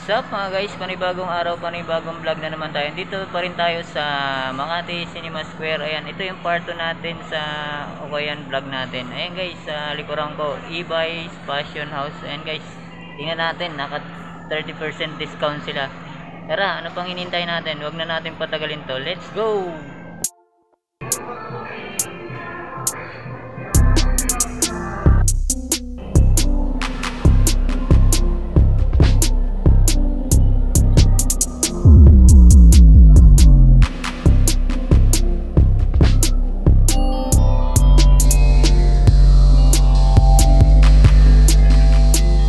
What's up mga guys, panibagong araw, panibagong vlog na naman tayo. Dito pa rin tayo sa Makati Cinema Square. Ayan, ito yung part 2 natin sa Okayan vlog natin. Ayan guys, sa likuran ko, E-Buys Fashion House. Ayan guys, tingnan natin, naka 30% discount sila. Tara, ano pang hinintay natin? Huwag na natin patagalin to. Let's go!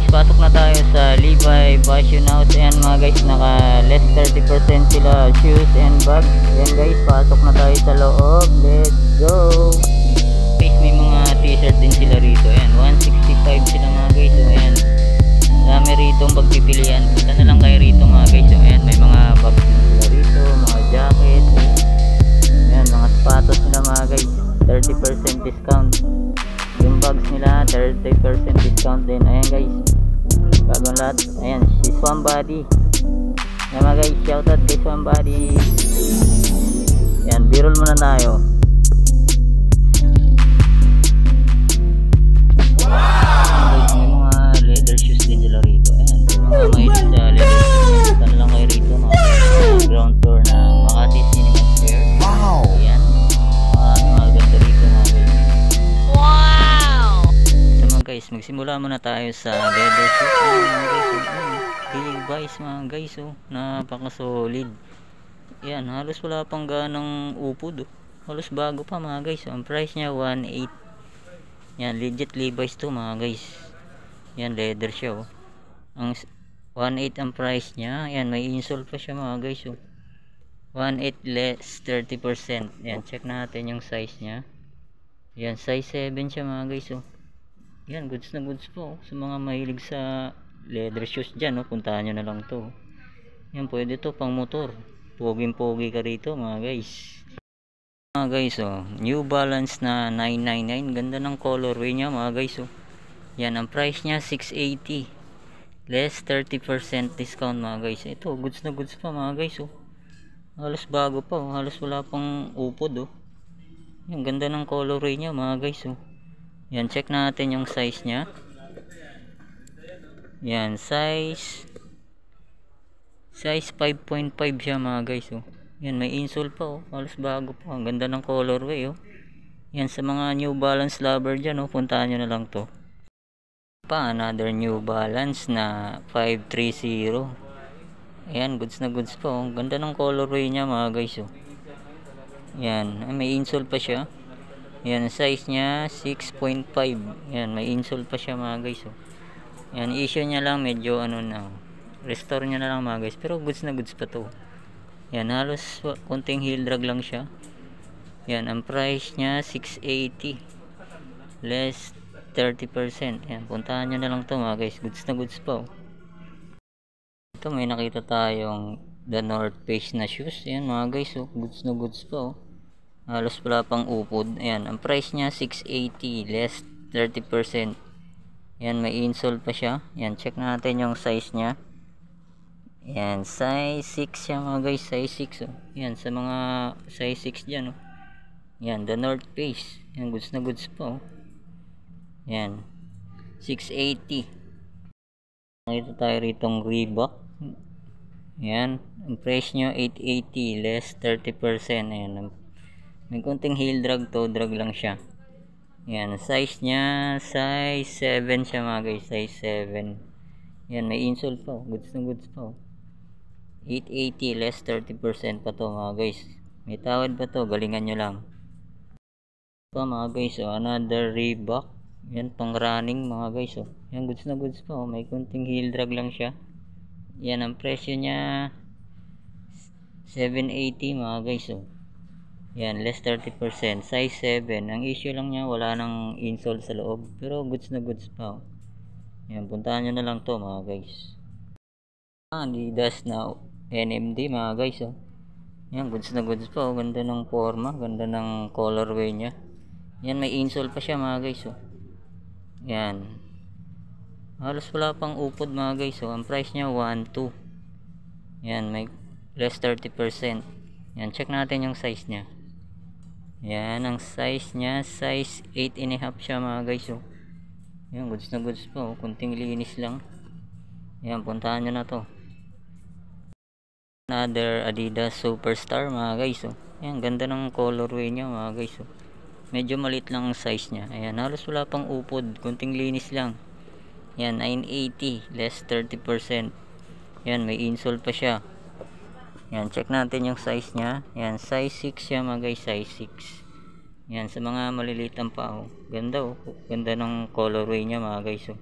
Pasok na tayo sa Levi Fashion House. Ayan mga guys, naka less 30% sila shoes and bags. Ayan guys, pasok na tayo sa loob. Let's go! Guys, may mga t-shirt din sila rito. Ayan, 165 sila mga guys. So ayan, dami rito ang pagpipilian. Punta na lang kayo rito mga guys. So ayan, may mga bags din sila rito, mga jacket. Ayan, mga sapatos nila mga guys, 30% discount. Yung bags nila 30% discount din. Ayan guys, bagong lahat. Ayan, si Swambody. Ayan mga guys, shoutout kay Swambody. Ayan, birol muna tayo. Wow! May mga leather shoes din sila rito. Ayan, mga mahilig sa leather shoes. Saan lang kayo rito mga ground floor ng Makati Cinema Square. Wow! Ayan, mga ganda rito mga guys. Guys, magsimula muna tayo sa leather shoes. Levi's mga guys, oh, napaka solid. Yan, halos wala pang ganang upod, oh. Halos bago pa mga guys. Ang price nya 1.8. Yan, legit Levi's to mga guys. Yan, leather siya, oh. Ang 1.8 ang price nya. Yan, may insole pa siya mga guys, oh. 1.8 less 30%. Yan, check natin yung size nya. Yan, size 7 siya mga guys, oh. Yan, goods na goods po. Sa mga mahilig sa leather shoes dyan, no, puntahan nyo na lang to. Yan, pwede to pang motor. Poging-pogi ka rito mga guys. Mga guys, oh, New Balance na 999. Ganda ng colorway nya mga guys, oh. Yan, ang price nya 680. Less 30% discount mga guys. Ito, goods na goods pa mga guys, oh. Halos bago pa, oh. Halos wala pang upod, oh. Yan, ganda ng colorway nya mga guys, oh. Yan, check natin yung size nya. Yan, size 5.5 siya mga guys, oh. Yan, may insole pa, oh. Halos bago pa. Ang ganda ng colorway, oh. Yan, sa mga New Balance lover dyan, oh, puntahan nyo na lang to. Pa, another New Balance na 530. Yan, goods na goods pa, oh. Ang ganda ng colorway nya mga guys, oh. Yan, may insole pa siya. Yan, size nya 6.5. Yan, may insole pa siya mga guys, oh. Yan, issue nya lang medyo ano na, restore nya na lang mga guys, pero goods na goods pa to. Yan, halos konting heel drag lang siya. Yan, ang price nya 680 less 30%. Yan, puntahan nyo na lang to mga guys, goods na goods pa, oh. Ito, may nakita tayong The North Face na shoes. Yan mga guys, oh, goods na goods pa, oh. Halos wala pang upod. Ayan, ang price nya 680 less 30%. Ayan, may insole pa siya. Ayan, check natin yung size nya. Ayan, size 6 siya mga guys, size 6, oh. Ayan, sa mga size 6 dyan, oh. Ayan, The North Face. Ayan, goods na goods pa, oh. Ayan, 680. Nakita tayo ritong Reebok. Ayan, ang price nya 880 less 30%. Ayan, may konting heel drag to, drag lang siya. Yan, size nya size 7 siya mga guys, size 7. Yan, may insole pa, goods na goods pa, 880 less 30% pa to mga guys. May tawad pa to, galingan nyo lang. Pa mga guys, oh, another Reebok. Yan, pang running mga guys, oh. Yan, goods na goods pa, oh. May konting heel drag lang siya. Yan, ang presyo nya 780 mga guys, oh. Yan, less 30%, size 7. Ang issue lang niya, wala nang insole sa loob, pero goods na goods pa, oh. Yan, puntahan nyo na lang to mga guys. Adidas na NMD mga guys, oh. Yan, goods na goods pa, oh. Ganda ng forma, ganda ng colorway nya. Yan, may insole pa siya mga guys, oh. Yan, halos wala pang upod mga guys, oh. Ang price nya 1.2 Yan, may less 30%. Yan, check natin yung size niya. Yan, ang size niya, size 8.5 siya mga guys. Oh. Yan, goods na goods po. Kunting linis lang. Yan, puntahan nyo na to. Another Adidas Superstar mga guys. Oh. Yan, ganda ng colorway niya mga guys. Oh. Medyo maliit lang ang size niya. Ayan, halos wala pang upod. Kunting linis lang. Yan, 980. Less 30%. Yan, may insole pa siya. Yan, check natin yung size niya. Yan, size 6 siya mga guys, size 6. Yan, sa mga maliliit ang pao. Ganda oh. Ganda ng colorway niya mga guys oh.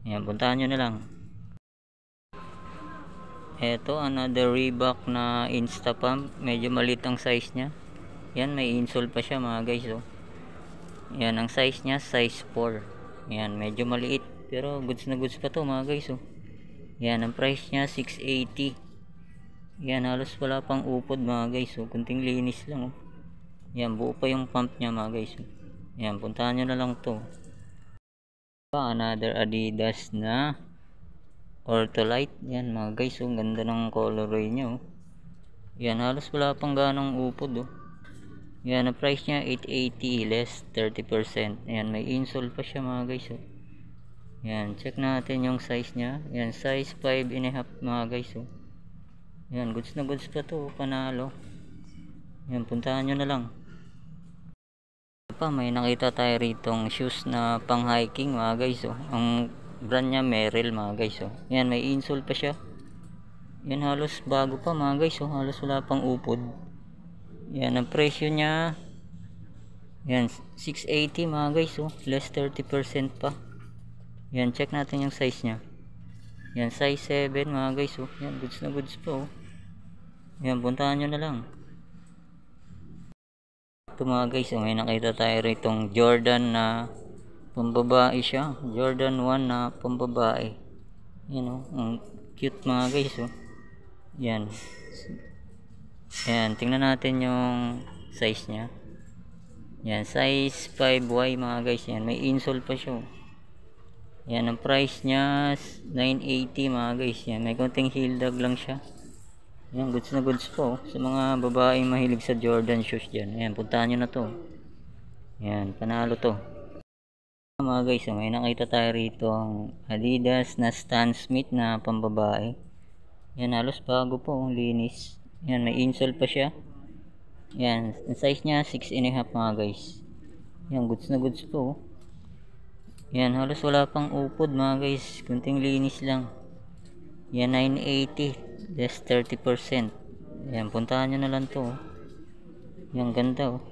Yan, puntahan nyo na lang. Eto, another Reebok na Insta Pump. Medyo maliit ang size niya. Yan, may insole pa siya mga guys oh. Yan, ang size niya, size 4. Yan, medyo maliit. Pero goods na goods pa to mga guys oh. Yan, ang price niya, 680. Yan, halos wala pang upod mga guys oh. Kunting linis lang oh. Yan, buo pa yung pump niya mga guys oh. Yan, puntahan nyo na lang to. Another Adidas na Ortholite. Yan mga guys oh, ganda ng colorway niya oh. Yan, halos wala pang ganong upod oh. Yan, ang price niya 880 less 30%. Yan, may insole pa siya mga guys oh. Yan, check natin yung size niya. Yan, size 5.5 mga guys oh. Yan, goods na goods pa to, panalo. Yan, puntahan nyo na lang. May nakita tayo ritong shoes na pang hiking mga guys oh. Ang brand niya Merrell mga guys oh. Yan, may insole pa siya. Yan, halos bago pa mga guys oh. Halos wala pang upod. Yan, ang presyo niya, yan, 680 mga guys oh. Less 30% pa. Yan, check natin yung size niya. Yan, size 7 mga guys oh. Yan, goods na goods pa oh. Yan, puntahan nyo na lang. Ito mga guys oh, may nakita tayo ritong Jordan na pambabae siya. Jordan 1 na pambabae. Yan oh, ang cute mga guys oh. Yan. Yan, tingnan natin yung size niya. Yan, size 5Y mga guys. Yan, may insole pa siya oh. Yan, ang price niya 980 mga guys. Yan, may konting heel tag lang siya. Yan, goods na goods po sa mga babaeng mahilig sa Jordan shoes dyan. Yan, puntahan nyo na to. Yan, panalo to. Mga guys, may nakita tayo rito ang Adidas na Stan Smith na pambabae. Yan, halos bago po, linis. Yan, may insole pa siya. Yan, ang size niya 6.5 mga guys. Yan, goods na goods po. Yan, halos wala pang upod mga guys. Kunting linis lang. Yan, 980 less 30%. Yan, puntahan nyo na lang to. Yan, ganda oh.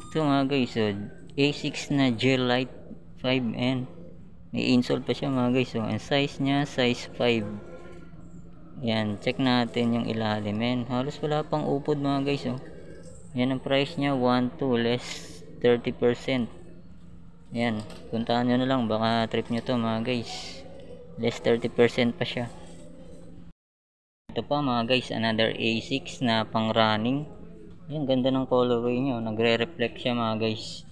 Ito mga guys oh, A6 na Gel Light 5N. May insole pa siya mga guys oh. Ang size niya, size 5. Yan, check natin yung ilalim. Yan, halos wala pang upod mga guys oh. Yan, ang price niya 1.2 less 30%. Yan, puntahan nyo na lang, baka trip nyo to mga guys. Less 30% pa siya. Ito pa mga guys, another A6 na pang running. Yan, ganda ng colorway nyo, nagre-reflect siya mga guys.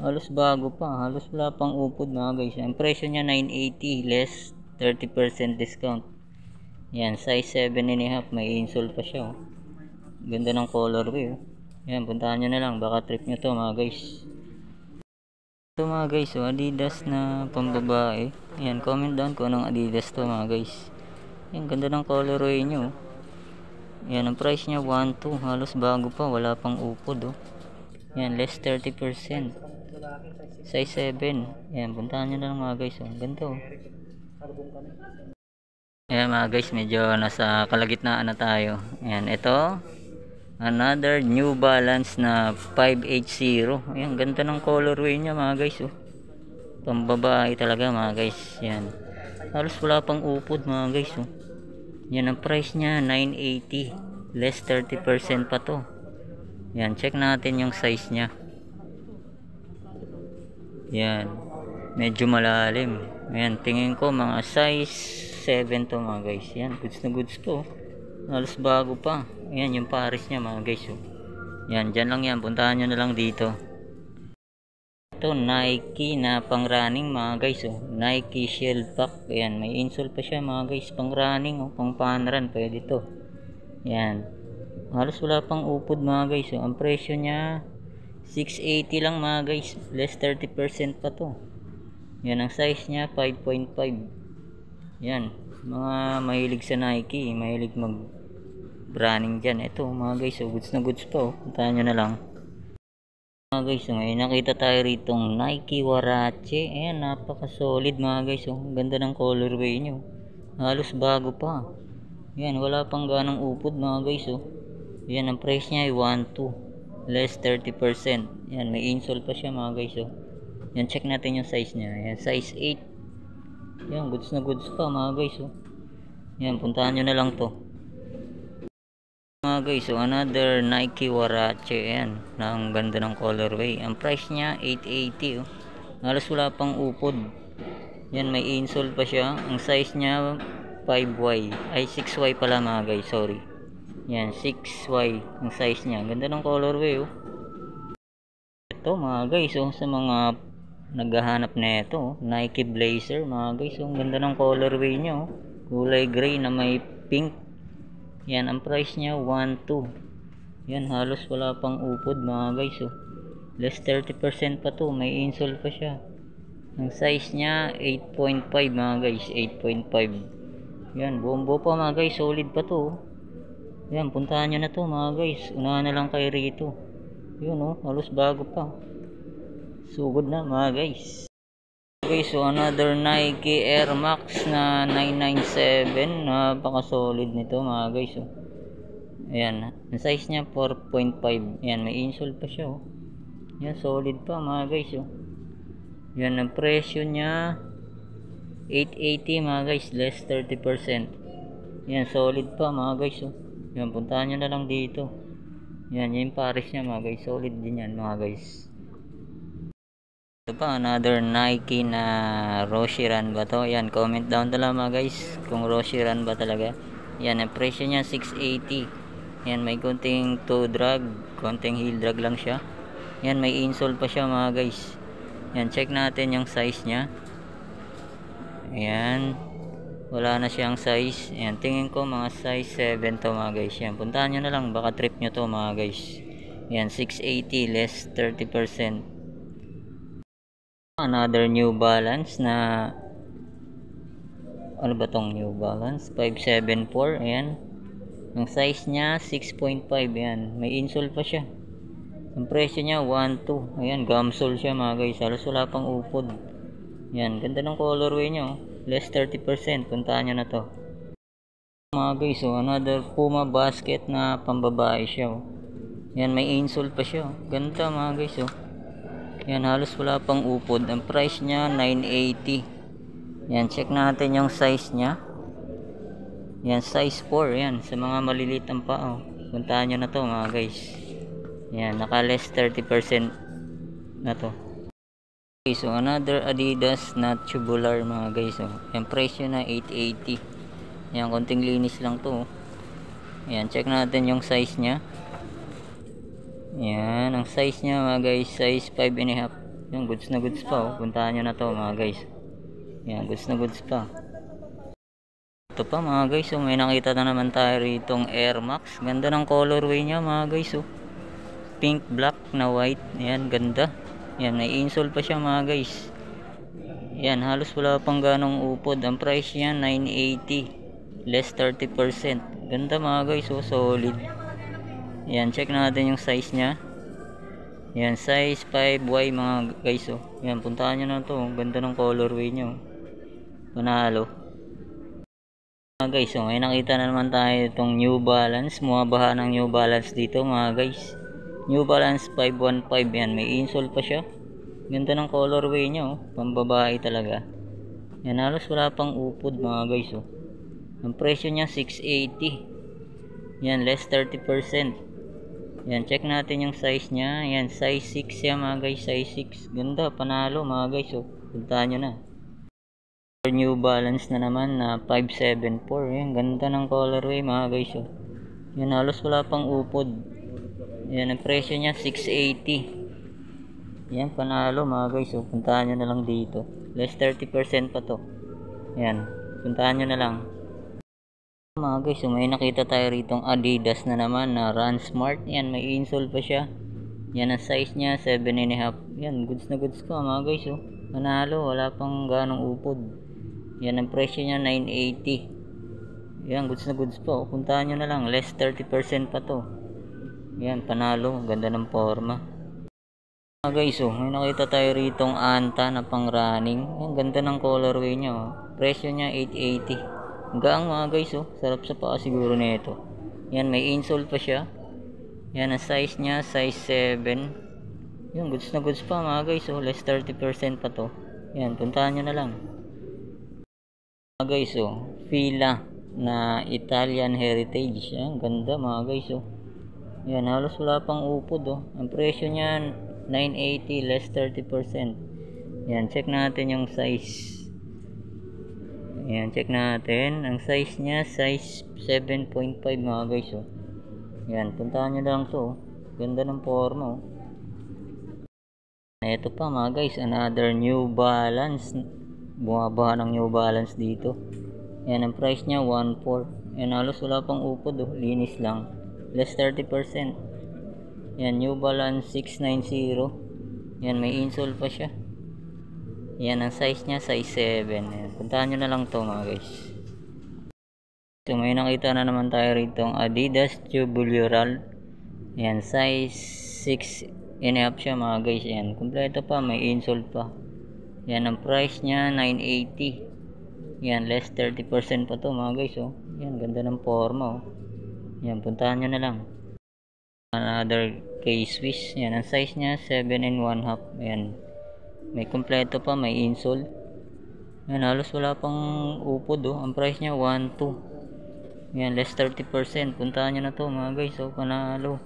Halos bago pa, halos wala pang upod mga guys. Ang presyo niya 980 less 30% discount. Yan, size 7.5, may insole pa siya oh. Ganda ng colorway oh. Yan, puntahan nyo na lang, baka trip nyo to mga guys. Ito mga guys oh, Adidas na pambabae. Yan, comment down kung anong Adidas to mga guys. Yan, ganda ng colorway nyo. Yan, ang price niya 1.2, halos bago pa, wala pang upod oh. Yan, less 30%. Size 7. Yan, puntahan nyo na lang mga guys oh. Ganda oh. Yan mga guys, medyo nasa kalagitnaan na tayo. Yan, ito another New Balance na 580. Yan, ganda ng colorway niya mga guys oh. Pambabae talaga mga guys. Yan, halos wala pang upod mga guys oh. Yan, ang price niya 980 less 30% pa to. Yan, check natin yung size niya. Yan, medyo malalim. Yan, tingin ko mga size 7 to mga guys. Yan, goods na goods po. Halos bago pa. Yan, yung pares niya mga guys oh. Yan, dyan lang yan, puntahan nyo na lang dito. Ito Nike na pang running mga guys, oh. Nike Shield Pack. Ayan, may insole pa siya mga guys, pang running, oh. Pang fun run pwede to. Ayan, halos wala pang upod mga guys, oh. Ang presyo niya 680 lang mga guys, less 30% pa to. Yan, ang size niya 5.5. Yan, mga mahilig sa Nike, mahilig mag running dyan, ito mga guys, oh. Goods na goods pa, oh. Puntahan nyo na lang mga guys. May nakita tayo ritong Nike Huarache. Ayan, napaka solid mga guys, oh. Ganda ng colorway nyo, halos bago pa. Yan, wala pang ganong upod mga guys, oh. Yan, ang price niya ay 1.2 less 30%. Yan, may insole pa siya mga guys, oh. Yan, check natin yung size niya. Yan, size 8. Yan, goods na goods pa mga guys, oh. Yan, puntahan nyo na lang to mga guys. So another Nike Huarache. Ayan, ang ganda ng colorway. Ang price niya 880, oh. Halos wala pang upod. Yan, may insole pa siya. Ang size niya 5Y ay 6Y pala mga guys, sorry. Yan, 6Y ang size niya. Ganda ng colorway, oh. Ito mga guys, oh, sa mga naghahanap na ito, oh, Nike Blazer mga guys, oh. Ang ganda ng colorway niya, oh. Kulay gray na may pink. Yan, ang price niya 1.2. Yan, halos wala pang upod mga guys, oh. Less 30% pa to, may insole pa siya. Ang size niya 8.5 mga guys, 8.5. Yan, bombo pa mga guys, solid pa to, oh. Yan, puntahan nyo na to mga guys, unahan na lang kayo rito. Yun, oh, halos bago pa, sugod na mga guys. Okay, so another Nike Air Max na 997. Napaka solid nito mga guys, oh. Ayan, ang size niya 4.5. Ayan, may insole pa siya, oh. Yan, solid pa mga guys, oh. Yan, ang presyo niya 880 mga guys, less 30%. Yan, solid pa mga guys, oh. Yan, puntahan nyo na lang dito. Yan, yung pares niya mga guys, solid din yan mga guys. Ito pa, another Nike na Roshiran ba to? Yan, comment down talaga mga guys kung Roshiran ba talaga. Yan, ang presyo niya 680. Yan, may konting toe drag, konting heel drag lang siya. Yan, may insole pa siya mga guys. Yan, check natin yung size niya. Yan, wala na siyang size. Yan, tingin ko mga size 7 to mga guys. Yan, puntahan nyo na lang, baka trip nyo to mga guys. Yan, 680 less 30%. Another New Balance na, ano ba tong New Balance 574. Ayan, ang size niya 6.5. Ayan, may insole pa siya. Ang presyo niya 1.2. Ayan, gumsole siya mga guys, halos wala pang upod. Ayan, ganda ng colorway niya, oh. Less 30%, puntahan nyo na to mga guys, oh. Another Puma basket na pambabae siya, oh. Ayan, may insole pa siya, oh. Ganda mga guys, oh. Yan, halos wala pang upod. Ang price niya 980. Yan, check natin yung size niya. Yan, size 4. Yan, sa mga maliliit ang paa, oh. Puntahan nyo na to mga guys. Yan, naka less 30% na to. Okay, so another Adidas na tubular mga guys, oh. Yan, price nyo na 880. Yan, konting linis lang to, oh. Yan, check natin yung size niya. Yan, ang size niya mga guys, size 5.5. Yan, goods na goods pa, oh. Puntahan nyo na to mga guys. Yan, goods na goods pa. Ito pa mga guys, oh, may nakita na naman tayo ritong Air Max. Ganda ng colorway niya mga guys, oh. Pink, black na white. Yan, ganda. Yan, may insole pa siya mga guys. Yan, halos wala pang ganong upod. Ang price niya 980 less 30%. Ganda mga guys, oh, solid. Yan, check natin yung size niya. Yan, size 5Y mga guys, oh. Yan, puntahan nyo na to. Ganda ng colorway nyo, panalo mga guys, oh. May nakita na naman tayo itong New Balance. Mumabaha ng New Balance dito mga guys. New Balance 515. Yan, may insole pa siya. Ganda ng colorway nyo, oh. Pambabae talaga. Yan, halos wala pang upod mga guys, oh. Ang presyo niya 680. Yan, less 30%. Yan, check natin yung size niya. Yan, size 6 siya mga guys, size 6. Ganda, panalo mga guys, oh. Puntahan nyo na. New Balance na naman na 574. Yan, ganda ng colorway mga guys, oh. Yan, halos wala pang upod. Yan, ang presyo niya 680. Yan, panalo mga guys. So, puntahan nyo na lang dito. Less 30% pa to. Yan, puntahan nyo na lang. Mga guys, so may nakita tayo ritong Adidas na naman na Run Smart. Yan, may insole pa siya. Yan, ang size niya 7.5. Yan, goods na goods pa mga guys. Oh. Panalo, wala pang ganong upod. Yan, ang presyo niya 980. Yan, goods na goods pa. Oh. Puntahan nyo na lang, less 30% pa to. Yan, panalo, ganda ng forma. Mga guys, oh, may nakita tayo ritong Anta na pang running. Yan, ganda ng colorway niya. Oh. Presyo niya 880. Gaang mga guys, oh. Sarap sa paa siguro nito. Yan, may insole pa siya. Yan, ang size niya, size 7. Yan, goods na goods pa mga guys, oh. Less 30% pa to. Yan, puntahan nyo na lang. Mga guys, oh. Fila na Italian Heritage. Yan, ganda mga guys, oh. Yan, halos wala pang upod, oh. Ang presyo niya 980, less 30%. Yan, check natin yung size. Ayan, check natin. Ang size niya, size 7.5 mga guys. Oh. Ayan, puntahan nyo lang to. Oh. Ganda ng forma. Oh. Ito pa mga guys, another New Balance. Bumaba ng New Balance dito. Ayan, ang price niya 1.4. Ayan, halos wala pang upod. Oh. Linis lang. Less 30%. Ayan, New Balance 690. Ayan, may insole pa siya. Yan, ang size niya, size 7. Yan. Puntahan nyo na lang to mga guys. So, may nakita na naman tayo rito ang Adidas Tubular. Yan, size 6.5 siya mga guys. Yan, kompleto pa, may insole pa. Yan, ang price niya, 980. Yan, less 30% pa to mga guys. Oh. Yan, ganda ng forma. Oh. Yan, puntahan nyo na lang. Another K-Swiss. Yan, ang size niya, 7.5. Yan. May kompleto pa, may insole. Yan, halos wala pang upod. Oh. Ang price niya 1.2. Yan, less 30%. Puntahan nyo na to mga guys. Oh, panalo.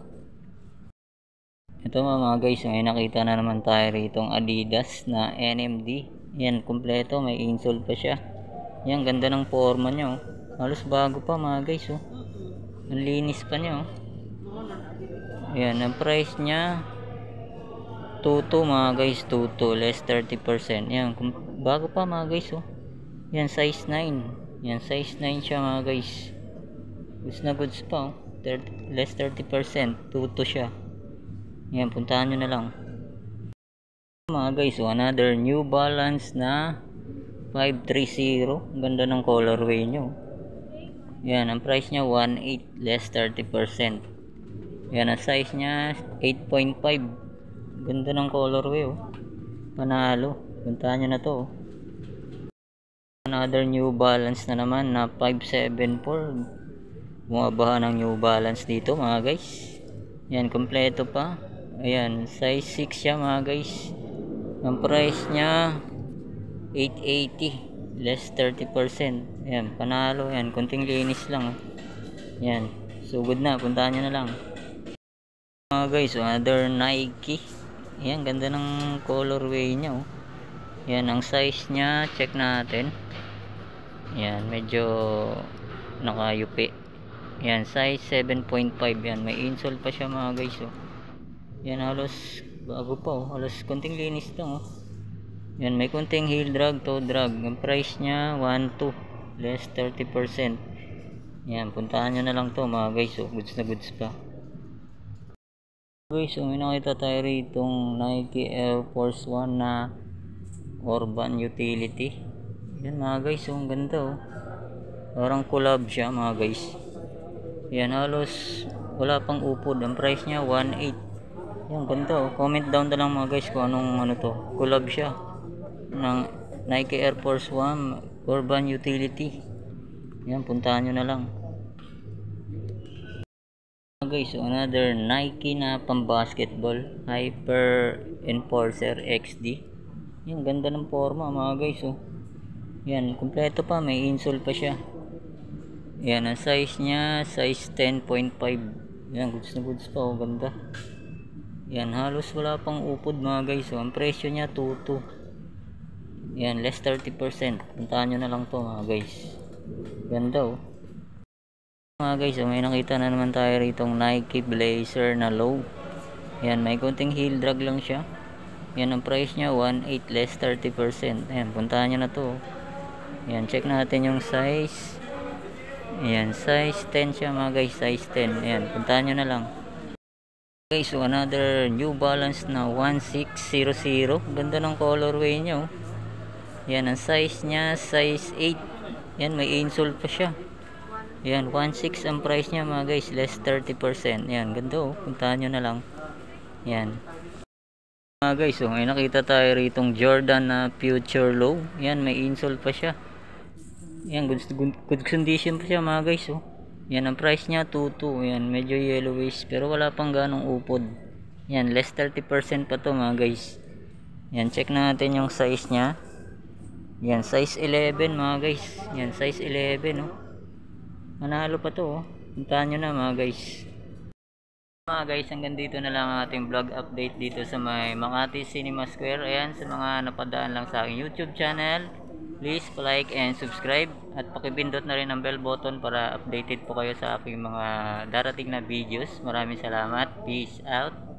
Ito mga guys, may nakita na naman tayo rito ang Adidas na NMD. Yan, kompleto, may insole pa siya. Yan, ganda ng forma niya. Oh. Halos bago pa mga guys. Oh. Ang linis pa niya. Oh. Yan, ang price niya 2.2 mga guys, 2.2, less 30%. Yan, bago pa mga guys. Oh. Yan, size 9. Yan, size 9 siya mga guys. Goods na goods pa. Oh. Less 30%, 2.2 siya. Yan, puntahan nyo na lang. Mga guys, oh, another New Balance na 530. Ganda ng colorway nyo. Yan, ang price nya 1.8, less 30%. Yan, ang size nya 8.5. Ganda ng colorway. Oh. Panalo. Puntahan nyo na to. Oh. Another New Balance na naman na 574. Bumabaha ng New Balance dito mga guys. Yan, kompleto pa. Ayan, size 6 siya mga guys. Ang price nya 880, less 30%. Ayan, panalo. Ayan, kunting linis lang. Oh. Ayan, sugod na. Puntahan nyo na lang. Mga guys, another Nike. Ayan, ganda ng colorway nya. Oh. Ayan, ang size nya, check natin. Ayan, medyo nakayupi. Ayan, size 7.5. Yan, may insole pa siya mga guys. Oh. Yan, halos bago pa. Oh. Halos konting linis lang. Oh. Yan, may konting heel drag, toe drag. Ang price nya 1.2, less 30%. Yan, puntahan nyo na lang to mga guys. Oh. Goods na goods pa. Guys, so may nakita tayo ritong Nike Air Force 1 na Urban Utility. Yan mga guys, so ang ganda. Oh. Parang collab siya mga guys. Yan, halos wala pang upod. Ang price nya 1.8. Yan, ganda. Oh. Comment down na lang mga guys kung anong ano to. Collab siya ng Nike Air Force 1 Urban Utility. Yan, puntahan nyo na lang. Guys, so another Nike na pang basketball, Hyper Enforcer XD. Yan, ganda ng forma mga guys. Oh. Yan, kompleto pa, may insole pa siya. Yan, ang size nya, size 10.5. Yan, goods na goods pa. Oh, ganda. Yan, halos wala pang upod mga guys. Oh. Ang presyo nya 2.2. Yan, less 30%. Puntahan nyo na lang to mga guys. Ganda. Oh. Mga guys, so may nakita na naman tayo ritong Nike Blazer na low. Yan, may konting heel drag lang siya. Yan ang price niya, 1.8 less 30%. Ayan, puntahan nyo na to. Ayan, check natin yung size. Ayan, size 10 siya mga guys, size 10. Ayan, puntahan nyo na lang. Guys, so another New Balance na 1600. Ganda ng colorway niya, oh. Yan ang size niya, size 8. Yan, may insole pa siya. Yan, 1.6 ang price niya mga guys, less 30%. Yan, ganda, oh. Puntahan nyo na lang. Yan. Mga guys, oh, may nakita tayo ritong Jordan na Future Low. Yan, may insole pa siya. Yan, good condition pa siya mga guys, oh. Yan, ang price niya 2.2. Yan, medyo yellowish pero wala pang ganong upod. Yan, less 30% pa to mga guys. Yan, check natin yung size niya. Yan, size 11 mga guys. Yan, size 11, oh. Manalo pa to, oh. Puntahan nyo na mga guys. Mga guys, hanggang dito na lang ang ating vlog update dito sa may Makati Cinema Square. Ayan, sa mga napadaan lang sa aking YouTube channel, please like and subscribe at pakipindot na rin ang bell button para updated po kayo sa aking mga darating na videos. Maraming salamat. Peace out.